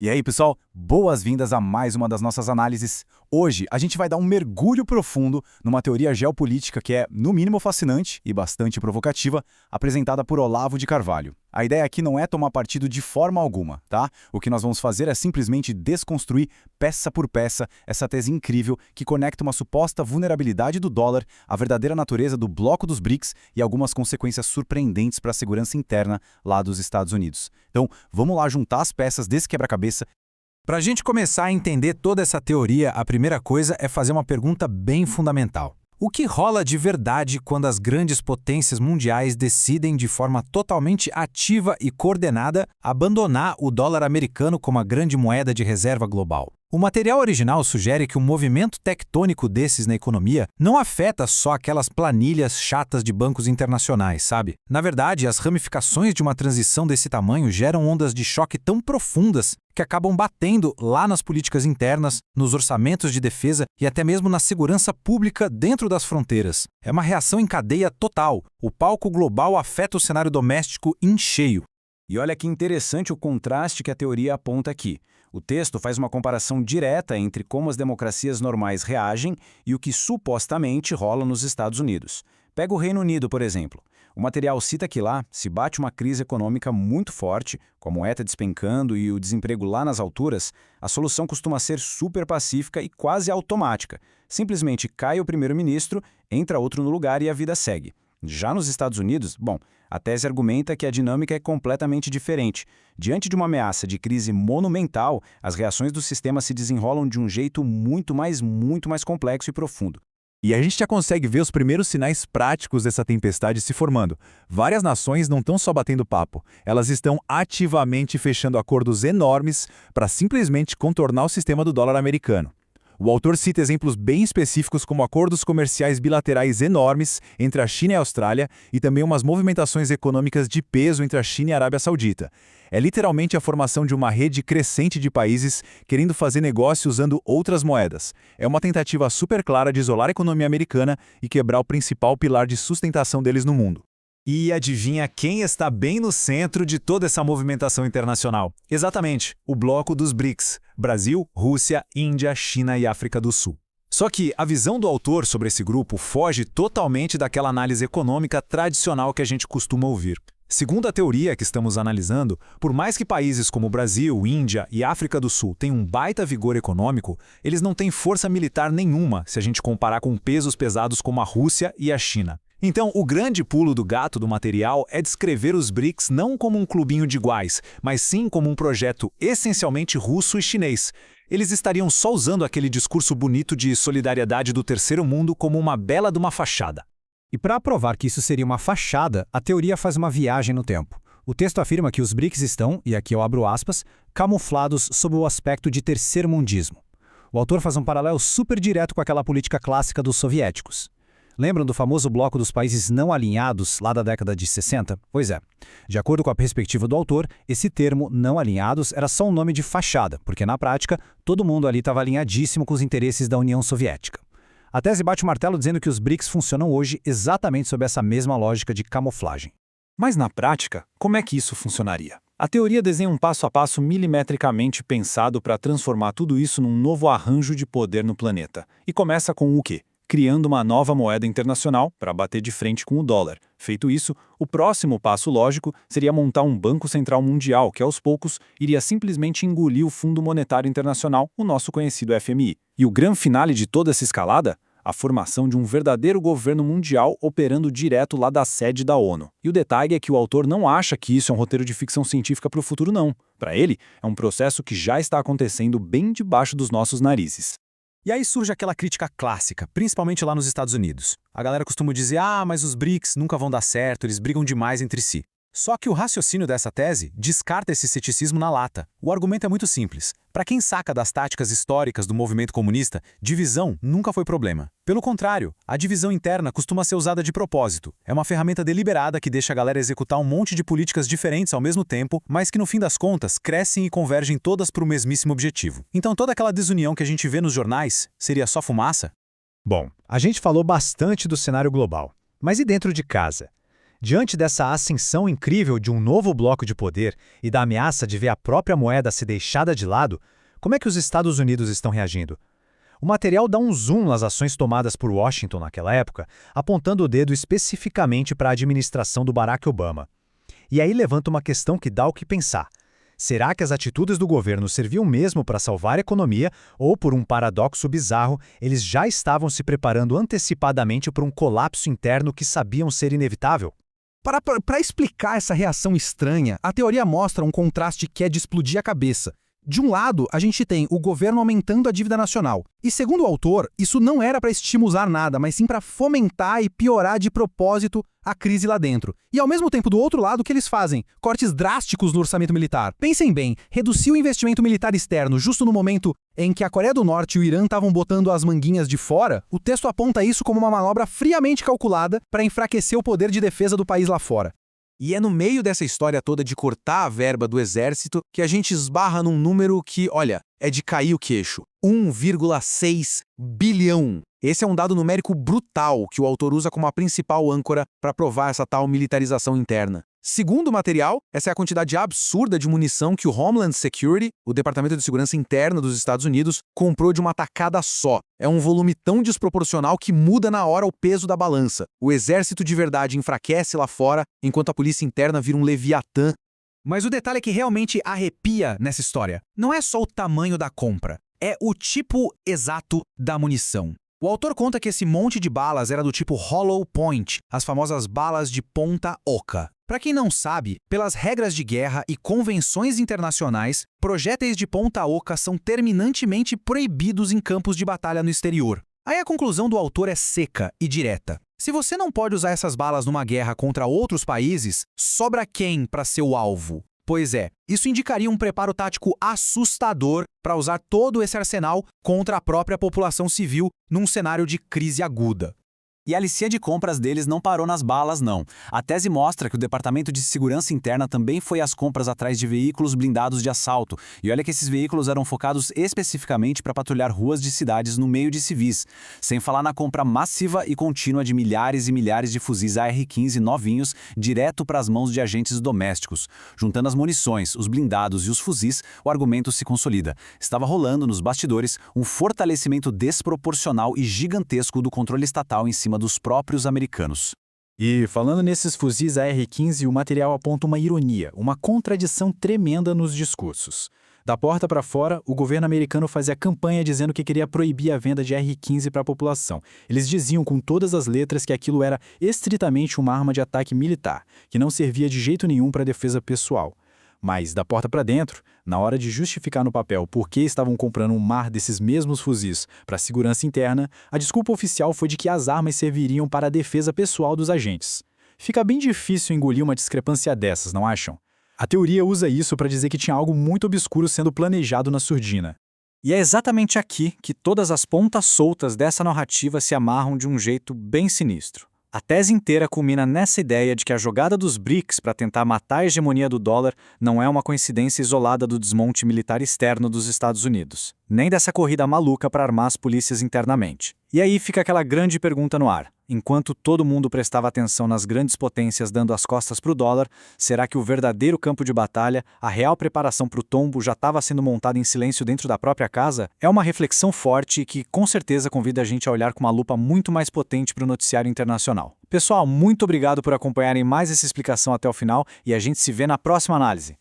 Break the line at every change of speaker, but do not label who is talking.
E aí, pessoal, boas-vindas a mais uma das nossas análises. Hoje, a gente vai dar um mergulho profundo numa teoria geopolítica que é, no mínimo, fascinante e bastante provocativa, apresentada por Olavo de Carvalho. A ideia aqui não é tomar partido de forma alguma, tá? O que nós vamos fazer é simplesmente desconstruir, peça por peça, essa tese incrível que conecta uma suposta vulnerabilidade do dólar, a verdadeira natureza do bloco dos BRICS e algumas consequências surpreendentes para a segurança interna lá dos Estados Unidos. Então, vamos lá juntar as peças desse quebra-cabeça.
Para a gente começar a entender toda essa teoria, a primeira coisa é fazer uma pergunta bem fundamental. O que rola de verdade quando as grandes potências mundiais decidem de forma totalmente ativa e coordenada abandonar o dólar americano como a grande moeda de reserva global? O material original sugere que um movimento tectônico desses na economia não afeta só aquelas planilhas chatas de bancos internacionais, sabe? Na verdade, as ramificações de uma transição desse tamanho geram ondas de choque tão profundas que acabam batendo lá nas políticas internas, nos orçamentos de defesa e até mesmo na segurança pública dentro das fronteiras. É uma reação em cadeia total. O palco global afeta o cenário doméstico em cheio.
E olha que interessante o contraste que a teoria aponta aqui. O texto faz uma comparação direta entre como as democracias normais reagem e o que supostamente rola nos Estados Unidos. Pega o Reino Unido, por exemplo. O material cita que lá se bate uma crise econômica muito forte, com a moeda despencando e o desemprego lá nas alturas, a solução costuma ser super pacífica e quase automática. Simplesmente cai o primeiro-ministro, entra outro no lugar e a vida segue. Já nos Estados Unidos, a tese argumenta que a dinâmica é completamente diferente. Diante de uma ameaça de crise monumental, as reações do sistema se desenrolam de um jeito muito mais complexo e profundo.
E a gente já consegue ver os primeiros sinais práticos dessa tempestade se formando. Várias nações não estão só batendo papo, elas estão ativamente fechando acordos enormes para simplesmente contornar o sistema do dólar americano. O autor cita exemplos bem específicos como acordos comerciais bilaterais enormes entre a China e a Austrália e também umas movimentações econômicas de peso entre a China e a Arábia Saudita. É literalmente a formação de uma rede crescente de países querendo fazer negócio usando outras moedas. É uma tentativa super clara de isolar a economia americana e quebrar o principal pilar de sustentação deles no mundo.
E adivinha quem está bem no centro de toda essa movimentação internacional? Exatamente, o bloco dos BRICS: Brasil, Rússia, Índia, China e África do Sul. Só que a visão do autor sobre esse grupo foge totalmente daquela análise econômica tradicional que a gente costuma ouvir. Segundo a teoria que estamos analisando, por mais que países como Brasil, Índia e África do Sul tenham um baita vigor econômico, eles não têm força militar nenhuma se a gente comparar com pesos pesados como a Rússia e a China. Então, o grande pulo do gato do material é descrever os BRICS não como um clubinho de iguais, mas sim como um projeto essencialmente russo e chinês. Eles estariam só usando aquele discurso bonito de solidariedade do terceiro mundo como uma bela de uma fachada.
E para provar que isso seria uma fachada, a teoria faz uma viagem no tempo. O texto afirma que os BRICS estão, e aqui eu abro aspas, camuflados sob o aspecto de terceiro-mundismo. O autor faz um paralelo super direto com aquela política clássica dos soviéticos. Lembram do famoso bloco dos países não alinhados, lá da década de 60? Pois é. De acordo com a perspectiva do autor, esse termo, não alinhados, era só um nome de fachada, porque na prática, todo mundo ali estava alinhadíssimo com os interesses da União Soviética. A tese bate o martelo dizendo que os BRICS funcionam hoje exatamente sob essa mesma lógica de camuflagem.
Mas na prática, como é que isso funcionaria? A teoria desenha um passo a passo milimetricamente pensado para transformar tudo isso num novo arranjo de poder no planeta. E começa com o quê? Criando uma nova moeda internacional para bater de frente com o dólar. Feito isso, o próximo passo lógico seria montar um Banco Central Mundial que, aos poucos, iria simplesmente engolir o Fundo Monetário Internacional, o nosso conhecido FMI. E o grande finale de toda essa escalada? A formação de um verdadeiro governo mundial operando direto lá da sede da ONU. E o detalhe é que o autor não acha que isso é um roteiro de ficção científica para o futuro, não. Para ele, é um processo que já está acontecendo bem debaixo dos nossos narizes.
E aí surge aquela crítica clássica, principalmente lá nos Estados Unidos. A galera costuma dizer, mas os BRICS nunca vão dar certo, eles brigam demais entre si. Só que o raciocínio dessa tese descarta esse ceticismo na lata. O argumento é muito simples. Para quem saca das táticas históricas do movimento comunista, divisão nunca foi problema. Pelo contrário, a divisão interna costuma ser usada de propósito. É uma ferramenta deliberada que deixa a galera executar um monte de políticas diferentes ao mesmo tempo, mas que no fim das contas crescem e convergem todas para o mesmíssimo objetivo. Então toda aquela desunião que a gente vê nos jornais seria só fumaça?
Bom, a gente falou bastante do cenário global. Mas e dentro de casa?
Diante dessa ascensão incrível de um novo bloco de poder e da ameaça de ver a própria moeda ser deixada de lado, como é que os Estados Unidos estão reagindo? O material dá um zoom nas ações tomadas por Washington naquela época, apontando o dedo especificamente para a administração do Barack Obama. E aí levanta uma questão que dá o que pensar. Será que as atitudes do governo serviam mesmo para salvar a economia ou, por um paradoxo bizarro, eles já estavam se preparando antecipadamente para um colapso interno que sabiam ser inevitável?
Para explicar essa reação estranha, a teoria mostra um contraste que é de explodir a cabeça. De um lado, a gente tem o governo aumentando a dívida nacional. E, segundo o autor, isso não era para estimular nada, mas sim para fomentar e piorar de propósito a crise lá dentro. E, ao mesmo tempo, do outro lado, o que eles fazem? Cortes drásticos no orçamento militar. Pensem bem, reduzir o investimento militar externo justo no momento em que a Coreia do Norte e o Irã estavam botando as manguinhas de fora, o texto aponta isso como uma manobra friamente calculada para enfraquecer o poder de defesa do país lá fora.
E é no meio dessa história toda de cortar a verba do exército que a gente esbarra num número que, olha, é de cair o queixo. 1,6 bilhão. Esse é um dado numérico brutal que o autor usa como a principal âncora para provar essa tal militarização interna. Segundo o material, essa é a quantidade absurda de munição que o Homeland Security, o Departamento de Segurança Interna dos Estados Unidos, comprou de uma tacada só. É um volume tão desproporcional que muda na hora o peso da balança. O exército de verdade enfraquece lá fora, enquanto a polícia interna vira um leviatã.
Mas o detalhe que realmente arrepia nessa história não é só o tamanho da compra, é o tipo exato da munição. O autor conta que esse monte de balas era do tipo hollow point, as famosas balas de ponta oca. Para quem não sabe, pelas regras de guerra e convenções internacionais, projéteis de ponta oca são terminantemente proibidos em campos de batalha no exterior. Aí a conclusão do autor é seca e direta. Se você não pode usar essas balas numa guerra contra outros países, sobra quem para ser o alvo? Pois é, isso indicaria um preparo tático assustador para usar todo esse arsenal contra a própria população civil num cenário de crise aguda.
E a listinha de compras deles não parou nas balas, não. A tese mostra que o Departamento de Segurança Interna também foi às compras atrás de veículos blindados de assalto. E olha que esses veículos eram focados especificamente para patrulhar ruas de cidades no meio de civis. Sem falar na compra massiva e contínua de milhares e milhares de fuzis AR-15 novinhos direto para as mãos de agentes domésticos. Juntando as munições, os blindados e os fuzis, o argumento se consolida. Estava rolando nos bastidores um fortalecimento desproporcional e gigantesco do controle estatal em cima dos próprios americanos.
E falando nesses fuzis AR-15, o material aponta uma ironia, uma contradição tremenda nos discursos. Da porta para fora, o governo americano fazia campanha dizendo que queria proibir a venda de AR-15 para a população. Eles diziam com todas as letras que aquilo era estritamente uma arma de ataque militar, que não servia de jeito nenhum para defesa pessoal. Mas, da porta para dentro, na hora de justificar no papel por que estavam comprando um mar desses mesmos fuzis para a segurança interna, a desculpa oficial foi de que as armas serviriam para a defesa pessoal dos agentes. Fica bem difícil engolir uma discrepância dessas, não acham? A teoria usa isso para dizer que tinha algo muito obscuro sendo planejado na surdina.
E é exatamente aqui que todas as pontas soltas dessa narrativa se amarram de um jeito bem sinistro. A tese inteira culmina nessa ideia de que a jogada dos BRICS para tentar matar a hegemonia do dólar não é uma coincidência isolada do desmonte militar externo dos Estados Unidos, nem dessa corrida maluca para armar as polícias internamente. E aí fica aquela grande pergunta no ar. Enquanto todo mundo prestava atenção nas grandes potências dando as costas para o dólar, será que o verdadeiro campo de batalha, a real preparação para o tombo já estava sendo montada em silêncio dentro da própria casa? É uma reflexão forte que com certeza convida a gente a olhar com uma lupa muito mais potente para o noticiário internacional. Pessoal, muito obrigado por acompanharem mais essa explicação até o final e a gente se vê na próxima análise.